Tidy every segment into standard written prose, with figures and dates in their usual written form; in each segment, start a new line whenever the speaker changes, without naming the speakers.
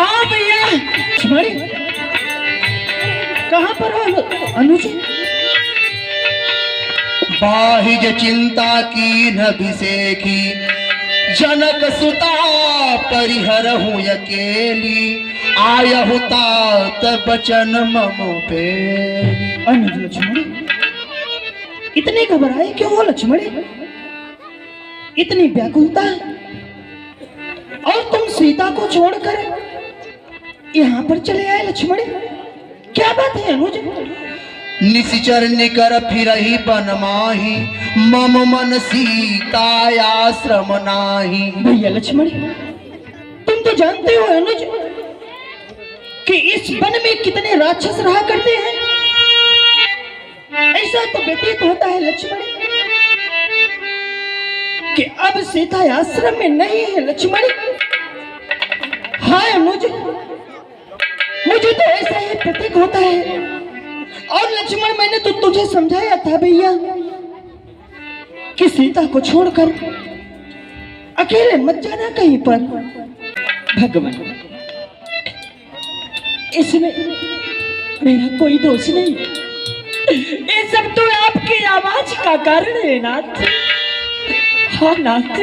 हाँ भैया।
लक्ष्मण कहाँ पर हो अनुज?
बाहिज चिंता की न विसेखी, जनक सुता परिहर हूँ अकेली, आयहु तात बचन मम पे।
अनुज लक्ष्मण इतने घबराए क्यों हो लक्ष्मण? इतनी व्याकुलता? और तुम सीता को छोड़कर यहाँ पर चले आए लक्ष्मण, क्या बात है अनुज?
निशिचर निकर फिरहि बन माही, मम मन सीता आश्रम नाही।
भैया लक्ष्मण तुम तो जानते हो अनुज कि इस वन में कितने राक्षस रहा करते हैं। ऐसा तो व्यतीत होता है लक्ष्मण कि अब सीता आश्रम में नहीं है लक्ष्मण। हाँ अनुज मुझे तो ऐसा ही प्रतीक होता है। और लक्ष्मण मैंने तो तुझे समझाया था भैया कि सीता को छोड़कर अकेले मत जाना कहीं पर। भगवान इसमें मेरा कोई दोष नहीं, ये सब तो आपकी आवाज का कारण है नाथ। हाँ नाथ,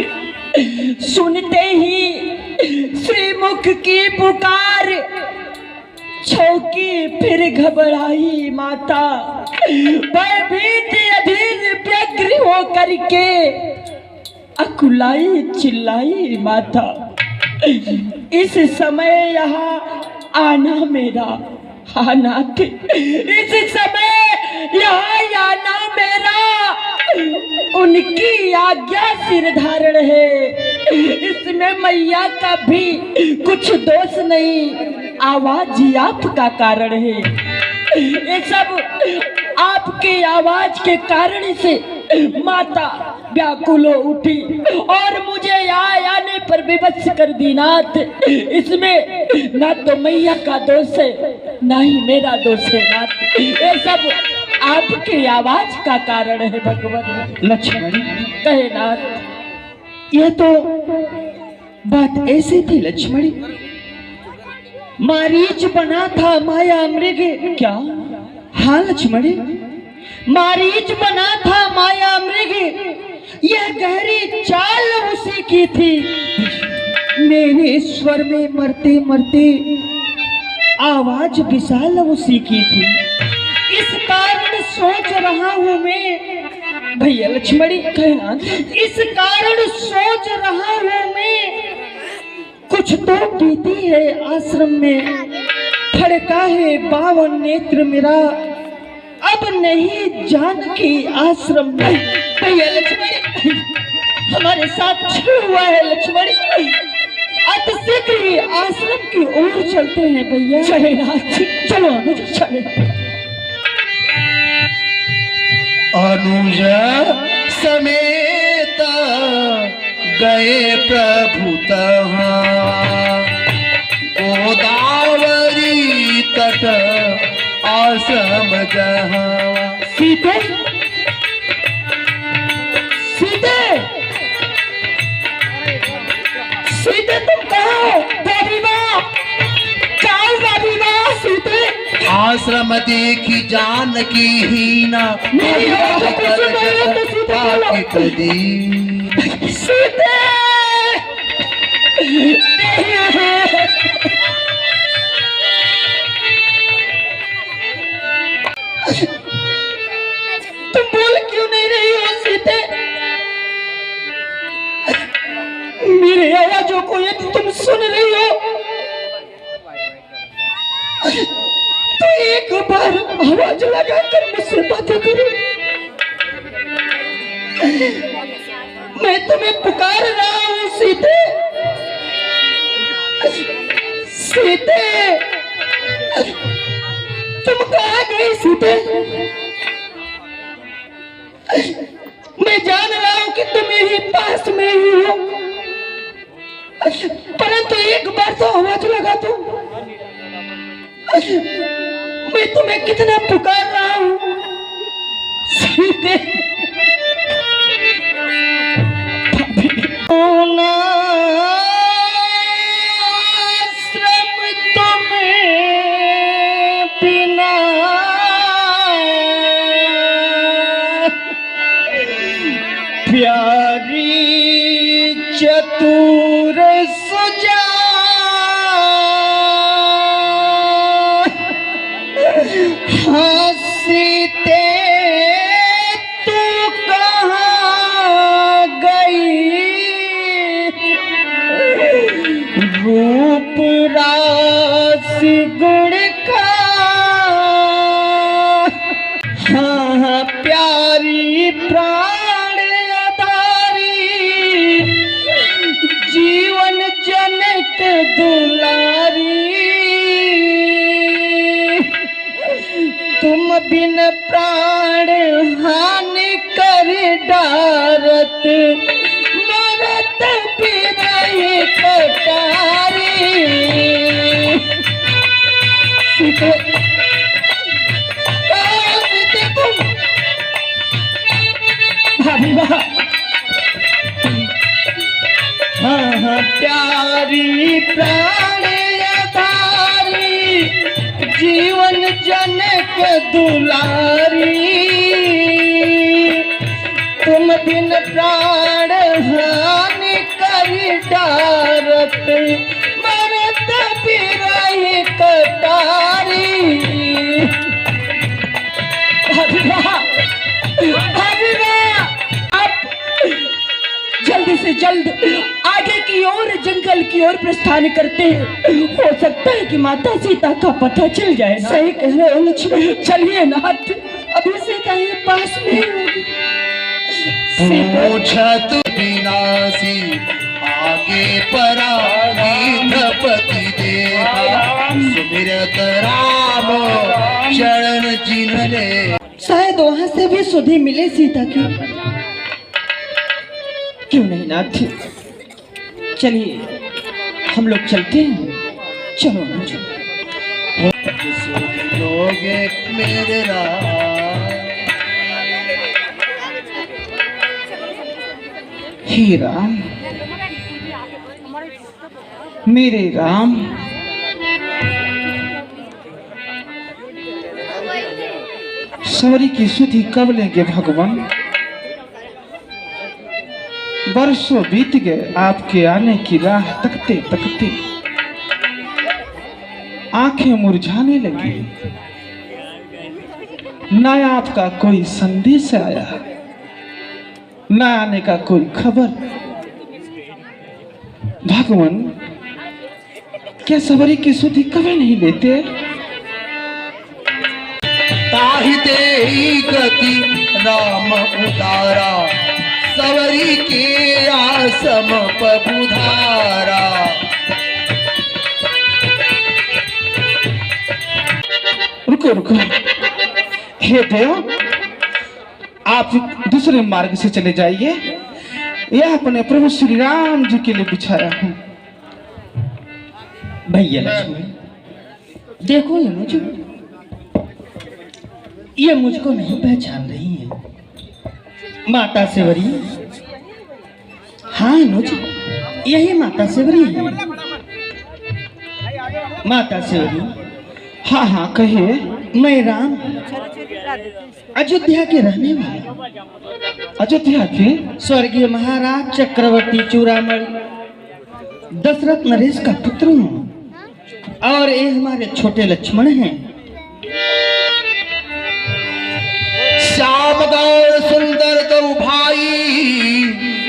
सुनते ही श्रीमुख की पुकार, चौकी फिर घबराई माता, भयभीत अधीर व्यग्र हो करके अकुलाई चिल्लाई माता। इस समय यहाँ आना मेरा, हाँ नाथ इस समय यहाँ आना मेरा उनकी आज्ञा सिर धारण है। इसमें मैया का भी कुछ दोष नहीं, आवाज ही आपका कारण है। ये सब आपकी आवाज के कारण से माता व्याकुल हो उठी और मुझे यहाँ आने पर विवश कर दी नाथ। इसमें ना तो मैया का दोष है ना ही मेरा दोष है नाथ, ये सब आपकी आवाज का कारण है भगवान। लक्ष्मण कहे नाथ,
यह तो बात ऐसी थी लक्ष्मण, मारीच बना था माया मृग।
क्या?
हाँ लक्ष्मण, मारीच बना था माया मृग, यह गहरी चाल उसी की थी। मेरे स्वर में मरते मरते आवाज विशाल उसी की थी। इस कारण सोच रहा हूँ मैं
भैया लक्ष्मणी कहना,
इस कारण सोच रहा हूँ मैं, कुछ तो बीती है आश्रम में, फड़का है बावन नेत्र मेरा, अब नहीं जानकी आश्रम में।
भैया लक्ष्मणी हमारे साथ छू हुआ है लक्ष्मणी,
अति शीघ्र ही आश्रम की ओर चलते हैं भैया।
चले नाथ,
चलो अनुज चले।
अनुज समेत गए प्रभु तहाँ, गोदावरी तट आश्रम जहाँ।
सीते सीते सीते तुम कहो? भाभी माँ कहो? भाभी माँ सीते
आश्रम देखी जानकी हीना,
नहीं हो तो कुछ नहीं हो तो सीते बोलो। सीते तुम बोल क्यों नहीं रही हो सीते? मेरे आवाजों को यदि तुम सुन रही हो तो एक बार आवाज लगाकर मुझसे बातें करो। मैं तुम्हें पुकार रहा हूँ सीते, सीते तुम कहाँ गई सीते? मैं जान रहा हूँ कि तुम यही पास में ही हो, परंतु एक बार तो आवाज लगा दो। मैं तुम्हें कितना पुकार रहा हूँ सीते। आश्रम प्यारी चतुर सुजा हंसते तू कहाँ गई रूप रास गुण का हाँ प्यारी प्राण अदारी जीवन जनक दुलारी तुम बिन प्राण हानि कर डारत मरत बिरही कटारी भाभी वाह हाँ हाँ प्यारी प्राण अधारी जीवन जनक दुलारी तुम बिन प्राण हानि कर डारत मरत बिरही कटारी
जल्दी से जल्द आगे की ओर जंगल की ओर प्रस्थान करते हैं। हो सकता है कि माता सीता का पता चल जाए।
सही कह रहे हो लक्ष्मण।
चलिए नाथ,
अभी सीता ये पास में होगी।
पूछत विनाशी आगे परापति देखा सुमिरत राम चरण चिन्ह ले।
शायद वहां से भी सुधि मिले सीता की।
क्यों नहीं नाथ, चलिए हम लोग चलते हैं। चलो
लोग मेरे
हे राम, मेरे राम, सवरी की सुधि कब लेंगे भगवान? बरसों बीत गए आपके आने की राह तकते तकते, आंखें मुरझाने लगी। न आपका कोई संदेश आया, न आने का कोई खबर। भगवान, क्या सवरी की सुधि कभी नहीं लेते?
ताहि तेहि गति राम उतारा सवरी के आसम पबुधारा।
रुको रुको, हे देव, आप दूसरे मार्ग से चले जाइए। यह अपने प्रभु श्री राम जी के लिए बिछाया हूँ।
भैया लक्ष्मण, देखो अनुज, ये मुझको नहीं पहचान रही है। माता सेवरी, हाँ अनुज, यही माता सेवरी है। माता सेवरी,
हाँ हाँ कहिए।
मैं राम अयोध्या के रहने वाला,
अयोध्या के
स्वर्गीय महाराज चक्रवर्ती चूड़ामणि दशरथ नरेश का पुत्र हूँ। और ये हमारे छोटे लक्ष्मण हैं।
श्याम गौर सुंदर दो भाई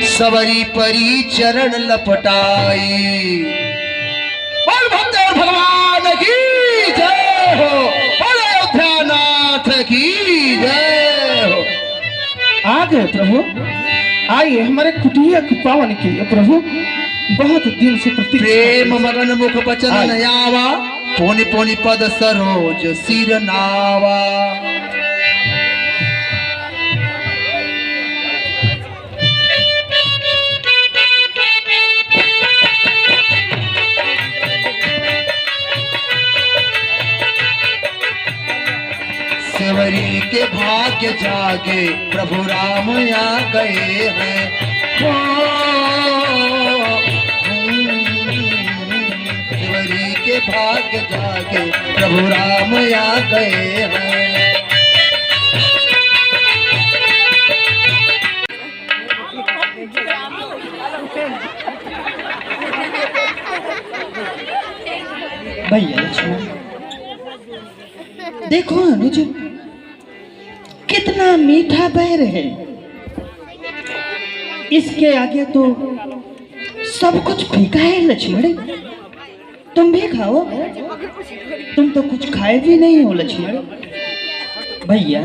सवरी परी चरण लपटाई। बोल भक्त भगवान की जय हो, बोल अयोध्यानाथ की जय हो।
आ गए प्रभु, आइए हमारे कुटिया को पावन किए प्रभु। बहुत दिन से प्रतीक्षा।
प्रेम मगन मुख बचन नयावा, पोनि पोनि पद सरोज सिर नावा। सेवरी के भाग्य जागे प्रभु राम आ गए हैं। सेवरी के भाग्य जागे प्रभु राम आ गए हैं।
भैया लक्ष्मण, देखो अनुज, कितना मीठा बह रहे, इसके आगे तो सब कुछ फीका है लक्ष्मण। तुम भी खाओ, तुम तो कुछ खाए भी नहीं हो लक्ष्मण। भैया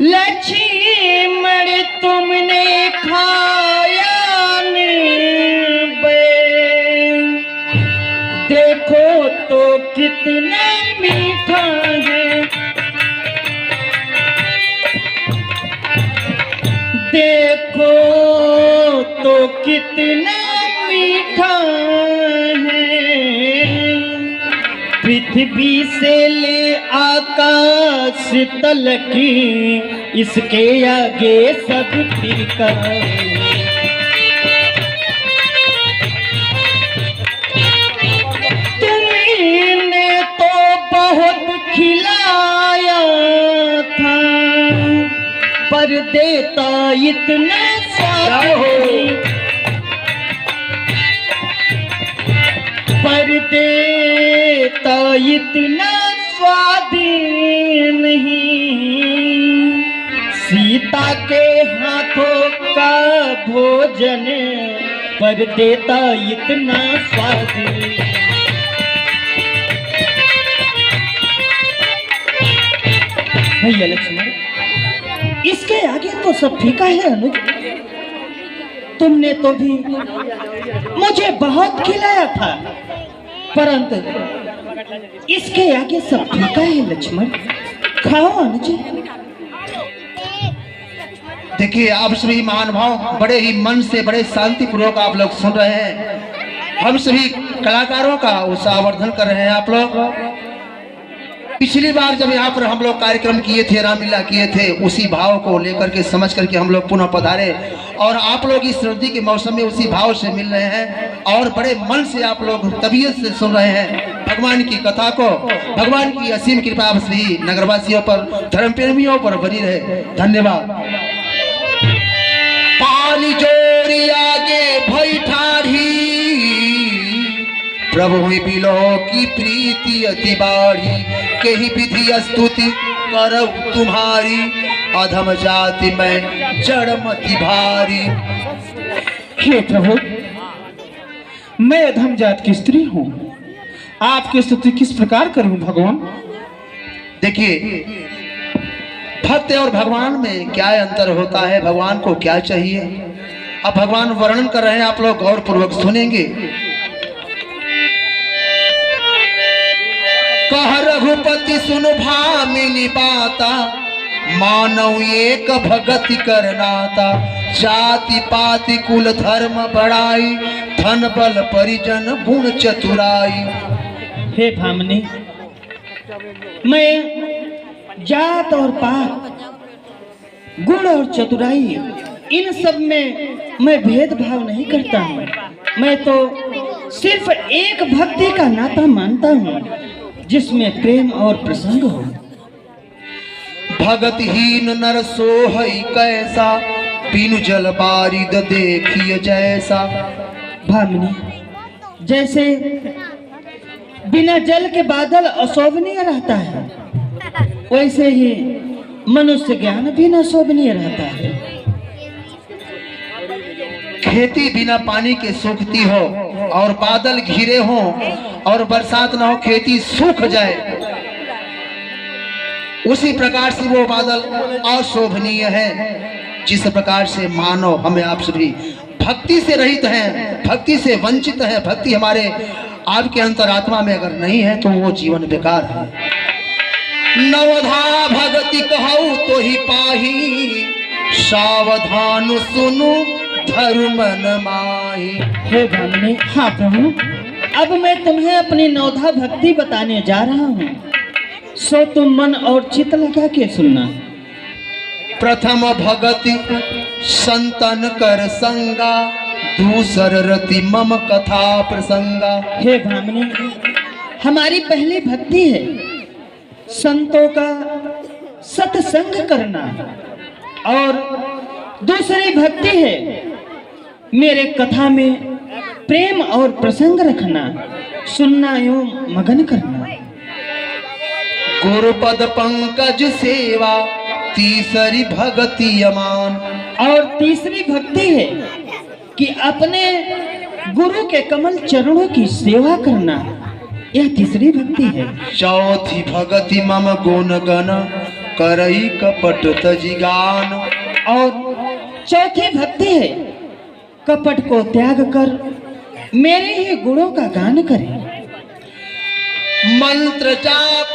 लक्ष्मण, तुमने खाया नहीं बे, देखो तो कितना मीठा है, देखो तो कितना मीठा है, पृथ्वी से ले आकाश तलक इसके आगे सब फीका है। तुमने तो बहुत खिलाया था, पर देता इतना स्वाद हो, पर देता इतना स्वाद नहीं, सीता के हाथों का भोजन, पर देता इतना स्वाद नहीं। भैया लक्ष्मण, इसके आगे तो सब फीका है अनुज। तुमने तो भी मुझे बहुत खिलाया था, परंतु इसके आगे सब फीका है लक्ष्मण। खाओ अनुज।
देखिए, आप सभी महानुभाव बड़े ही मन से, बड़े शांति पूर्वक आप लोग सुन रहे हैं। हम सभी कलाकारों का उत्साहवर्धन कर रहे हैं आप लोग। पिछली बार जब यहाँ पर हम लोग कार्यक्रम किए थे, रामलीला किए थे, उसी भाव को लेकर के समझ करके हम लोग पुनः पधारे और आप लोग इस सर्दी के मौसम में उसी भाव से मिल रहे हैं और बड़े मन से आप लोग तबीयत से सुन रहे हैं भगवान की कथा को। भगवान की असीम कृपा आप सभी नगरवासियों पर, धर्म प्रेमियों पर बनी रहे। धन्यवाद। पाली जोरी आगे भई ठाढ़ी, प्रभु बिलो की प्रीति अति बाढ़ी, कही विधि स्तुति करौ तुम्हारी, अधम जाति में जड़मति भारी।
हे प्रभु, मैं अधम जात की स्त्री हूँ, आपकी स्तुति किस प्रकार करूं भगवान?
देखिए, भक्त और भगवान में क्या अंतर होता है, भगवान को क्या चाहिए, अब भगवान वर्णन कर रहे हैं, आप लोग गौर पूर्वक सुनेंगे। कह रघुपति सुन भामिनी बाता, मानव एक भगति करनाता, जाति पाति कुल धर्म बढ़ाई, धन बल परिजन गुण चतुराई।
हे भामिनी, मैं जात और पात, गुण और चतुराई, इन सब में मैं भेदभाव नहीं करता हूँ। मैं तो सिर्फ एक भक्ति का नाता मानता हूँ जिसमें प्रेम और प्रसंग हो।
भगतहीन नर सोहई कैसा, बिनु जल बारिद देखिए जैसा।
भामिनी, जैसे बिना जल के बादल अशोभनीय रहता है, वैसे ही मनुष्य ज्ञान भी न शोभनीय रहता है।
खेती बिना पानी के सूखती हो और बादल घिरे हो और बरसात न हो, खेती सूख जाए, उसी प्रकार से वो बादल अशोभनीय है। जिस प्रकार से मानव हमें आप सभी भक्ति से रहित हैं, भक्ति से वंचित हैं, भक्ति हमारे आपके अंतरात्मा में अगर नहीं है तो वो जीवन बेकार है। नवधा भगति कहूँ तो ही पाही, सावधान सुनु धर्म न माही।
हे भामिनी, हाँ प्रभु, अब मैं तुम्हें अपनी नवधा भक्ति बताने जा रहा हूँ, सो तुम मन और चित्त लगा के सुनना।
प्रथम भगति संतन कर संगा, दूसर रति मम कथा प्रसंगा।
हे भामिनी, हमारी पहली भक्ति है संतों का सत्संग करना और दूसरी भक्ति है मेरे कथा में प्रेम और प्रसंग रखना, सुनना एवं मगन करना।
गुरुपद पंकज सेवा तीसरी भक्ति अमान।
और तीसरी भक्ति है कि अपने गुरु के कमल चरणों की सेवा करना, यह तीसरी भक्ति है।
चौथी भक्ति मम गुण गण करई कपट तजी गान।
और चौथी भक्ति है कपट को त्याग कर मेरे ही गुणों का गान करें।
मंत्र जाप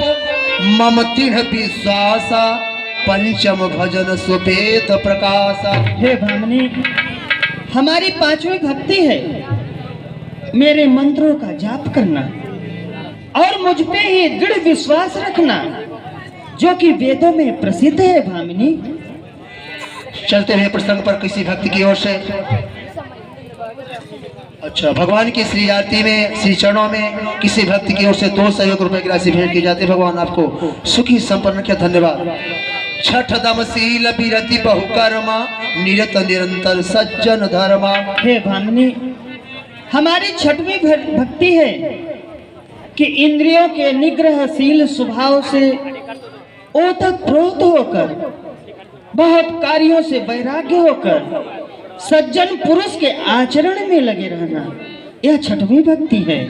मम दृढ़ विश्वासा पंचम भजन सुपेत प्रकाशा।
हे भामनी, हमारी पांचवी भक्ति है मेरे मंत्रों का जाप करना और मुझ पे ही दृढ़ विश्वास रखना, जो कि वेदों में प्रसिद्ध है। भामिनी,
चलते हुए प्रसंग पर किसी भक्ति की ओर से, अच्छा, भगवान की श्री आरती में श्री चरणों में किसी भक्ति की ओर से 200 रुपए की राशि भेंट की जाती है। भगवान आपको सुखी संपन्न किया, धन्यवाद। छठ दम शील बिरति बहुकर्मा निरत निरंतर सज्जन धर्मा।
हे भामिनी, हमारी छठवीं भक्ति है कि इंद्रियों के निग्रहशील स्वभाव से ओतप्रोत होकर, बहुत कार्यों से वैराग्य होकर सज्जन पुरुष के आचरण में लगे रहना, यह छठवीं भक्ति है।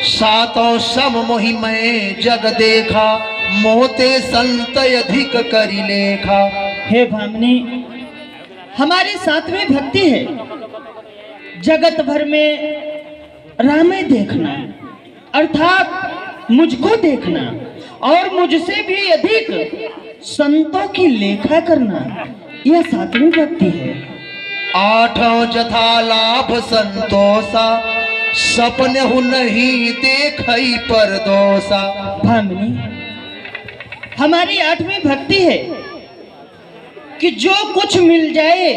सातों सम मोहि मैं जग देखा मोते संत अधिक करी लेखा।
हे भामिनी, हमारी सातवीं भक्ति है जगत भर में रामें देखना, अर्थात मुझको देखना और मुझसे भी अधिक संतों की लेखा करना, यह सातवीं भक्ति है।
आठों जथा लाभ संतोषा सपने हु नहीं देखई पर दोषा।
भामिनी, हमारी आठवीं भक्ति है कि जो कुछ मिल जाए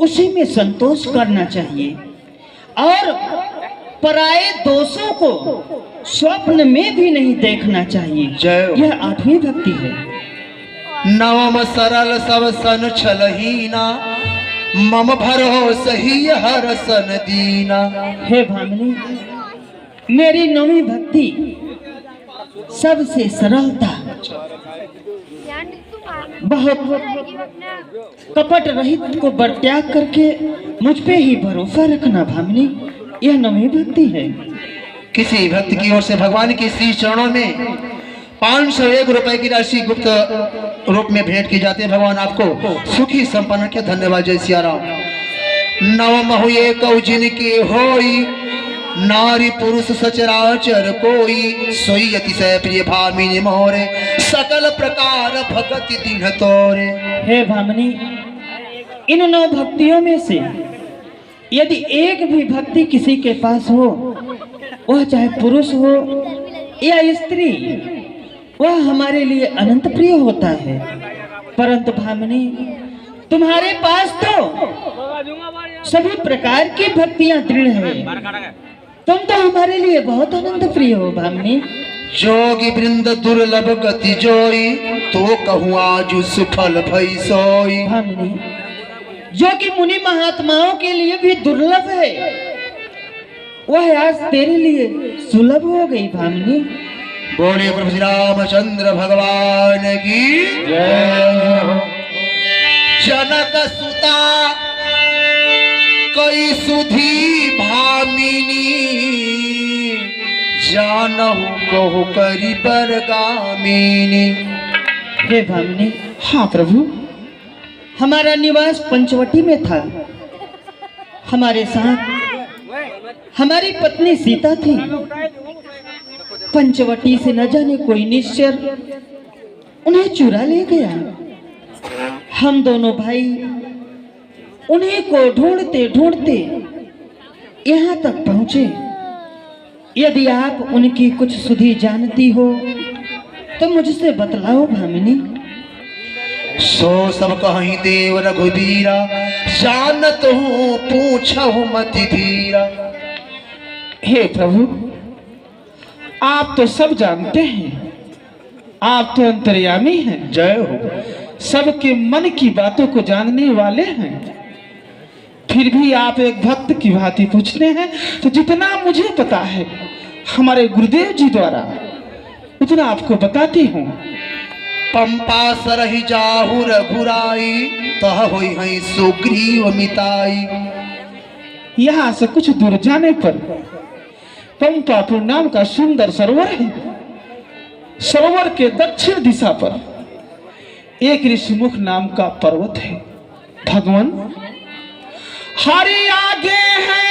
उसी में संतोष करना चाहिए और पराये दोषों को स्वप्न में भी नहीं देखना चाहिए।
जय।
यह आठवीं भक्ति है।
नवम सरल सब सन छलहीना मम भरोस ही हर सन दीना।
हे भामिनी, मेरी नौवीं भक्ति सबसे सरलता, बहुत कपट रहित को परित्याग करके मुझ पे ही भरोसा रखना। भामिनी, यह नौवीं भक्ति है।
किसी भक्त की ओर से भगवान के श्री चरणों में 501 रुपए की राशि गुप्त रूप में भेंट की जाती है। भगवान आपको सुखी संपन्न के, धन्यवाद। जय सिया राम। नवम हुए कौ जिनके होई नारी पुरुष सचराचर कोई सोई अतिशय प्रिय भामिनी मोरे सकल प्रकार भगति दीन तोरे।
हे भामिनी, इन 9 भक्तियों में से यदि एक भी भक्ति किसी के पास हो, वह चाहे पुरुष हो या स्त्री, वह हमारे लिए अनंत प्रिय होता है। परंतु भामिनी, तुम्हारे पास तो सभी प्रकार की भक्तियां दृढ़ है, तुम तो हमारे लिए बहुत आनंद प्रिय हो। भामिनी,
जोगी वृंद दुर्लभ गति जोई तो कहूँ आज सुफल भई सोई।
भामिनी, जो कि मुनि महात्माओं के लिए भी दुर्लभ है, वह आज तेरे लिए सुलभ हो गई। भामिनी,
बोले प्रभु श्री रामचंद्र भगवान की जय। जनक सुता कई सुधी भामिनी जानहु कहु करी बरगामिनी।
हे भामिनी,
हाँ प्रभु,
हमारा निवास पंचवटी में था। हमारे साथ हमारी पत्नी सीता थी। पंचवटी से न जाने कोई निश्चर उन्हें चुरा ले गया। हम दोनों भाई उन्हीं को ढूंढते ढूंढते यहाँ तक पहुँचे। यदि आप उनकी कुछ सुधि जानती हो तो मुझसे बतलाओ। भामिनी,
सो सब कहीं देव रघुबीरा जानत हूँ पूछहु मति धीरा।
हे प्रभु, आप तो सब जानते हैं, आप तो अंतर्यामी हैं।
जय हो।
सबके मन की बातों को जानने वाले हैं। फिर भी आप एक भक्त की भांति पूछते हैं, तो जितना मुझे पता है हमारे गुरुदेव जी द्वारा उतना आपको बताती हूँ।
पंपा सरहि जाहु रघुराई, तह होई हई सुग्रीव मिताई।
यहाँ से कुछ दूर जाने पर पंपापुर नाम का सुंदर सरोवर है। सरोवर के दक्षिण दिशा पर एक ऋषिमुख नाम का पर्वत है। भगवान हरि आगे है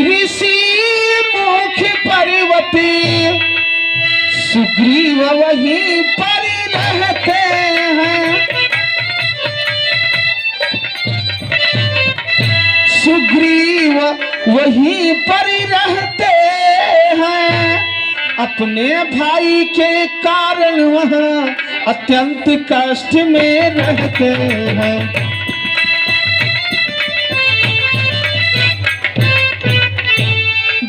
ऋषिमुख पर्वत, सुग्रीव वहीं पर रहते हैं। सुग्रीव वहीं पर रहते हैं, अपने भाई के कारण वहाँ अत्यंत कष्ट में रहते हैं।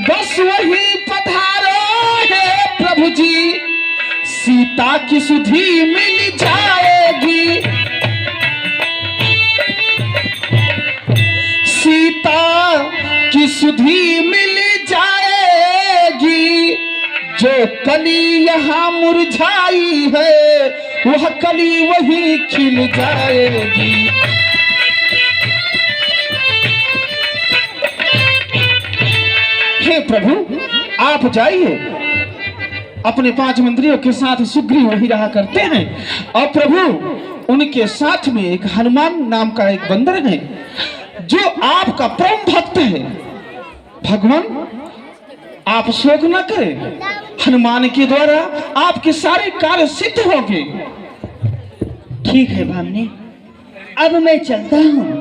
बस वही पधारो है प्रभु जी, सीता की सुधि मिल जाएगी। सीता की सुधि मिल जाएगी, जो कली यहाँ मुरझाई है वह कली वही खिल जाएगी। हे प्रभु आप जाइए, अपने 5 मंत्रियों के साथ सुग्रीव वही रहा करते हैं। और प्रभु उनके साथ में एक हनुमान नाम का एक बंदर है जो आपका परम भक्त है। भगवान आप शोक न करें, हनुमान के द्वारा आपके सारे कार्य सिद्ध होंगे।
ठीक है भामनी, अब मैं चलता हूँ।